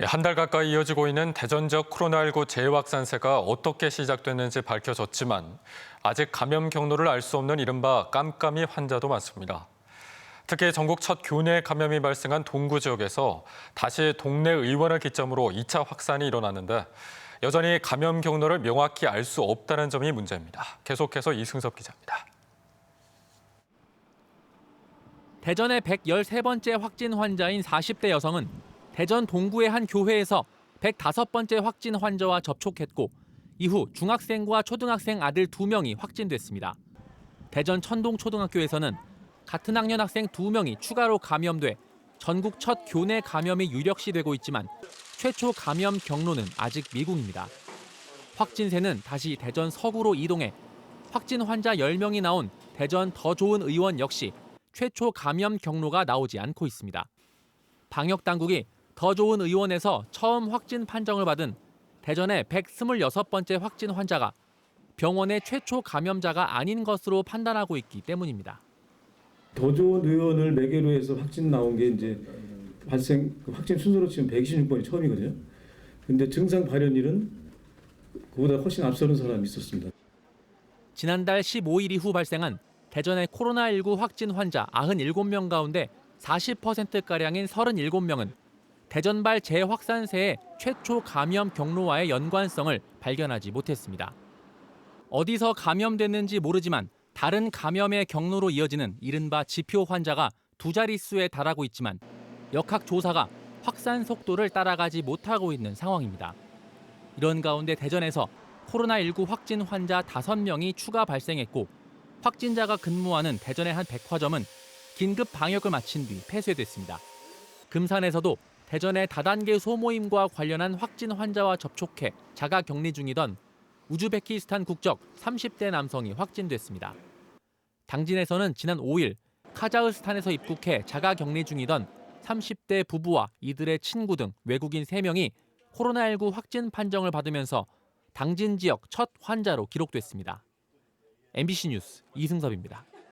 한 달 가까이 이어지고 있는 대전적 코로나19 재확산세가 어떻게 시작됐는지 밝혀졌지만 아직 감염 경로를 알 수 없는 이른바 깜깜이 환자도 많습니다. 특히 전국 첫 교내 감염이 발생한 동구 지역에서 다시 동네 의원을 기점으로 2차 확산이 일어났는데 여전히 감염 경로를 명확히 알 수 없다는 점이 문제입니다. 계속해서 이승섭 기자입니다. 대전의 113번째 확진 환자인 40대 여성은 대전 동구의 한 교회에서 105번째 확진 환자와 접촉했고 이후 중학생과 초등학생 아들 2명이 확진됐습니다. 대전 천동초등학교에서는 같은 학년 학생 2명이 추가로 감염돼 전국 첫 교내 감염이 유력시되고 있지만 최초 감염 경로는 아직 미궁입니다. 확진세는 다시 대전 서구로 이동해 확진 환자 10명이 나온 대전 더 좋은 의원 역시 최초 감염 경로가 나오지 않고 있습니다. 방역당국이 더 좋은 의원에서 처음 확진 판정을 받은 대전의 126번째 확진 환자가 병원의 최초 감염자가 아닌 것으로 판단하고 있기 때문입니다. 더 좋은 의원을 매개로 해서 확진 나온 게 이제 확진 순서로 치면 126번이 처음이거든요. 근데 증상 발현일은 그보다 훨씬 앞서는 사람이 있었습니다. 지난달 15일 이후 발생한 대전의 코로나19 확진 환자 97명 가운데 40%가량인 37명은 대전발 재확산세의 최초 감염 경로와의 연관성을 발견하지 못했습니다. 어디서 감염됐는지 모르지만 다른 감염의 경로로 이어지는 이른바 지표 환자가 두 자릿수에 달하고 있지만 역학조사가 확산 속도를 따라가지 못하고 있는 상황입니다. 이런 가운데 대전에서 코로나19 확진 환자 5명이 추가 발생했고 확진자가 근무하는 대전의 한 백화점은 긴급 방역을 마친 뒤 폐쇄됐습니다. 금산에서도 대전의 다단계 소모임과 관련한 확진 환자와 접촉해 자가격리 중이던 우즈베키스탄 국적 30대 남성이 확진됐습니다. 당진에서는 지난 5일 카자흐스탄에서 입국해 자가격리 중이던 30대 부부와 이들의 친구 등 외국인 3명이 코로나19 확진 판정을 받으면서 당진 지역 첫 환자로 기록됐습니다. MBC 뉴스 이승섭입니다.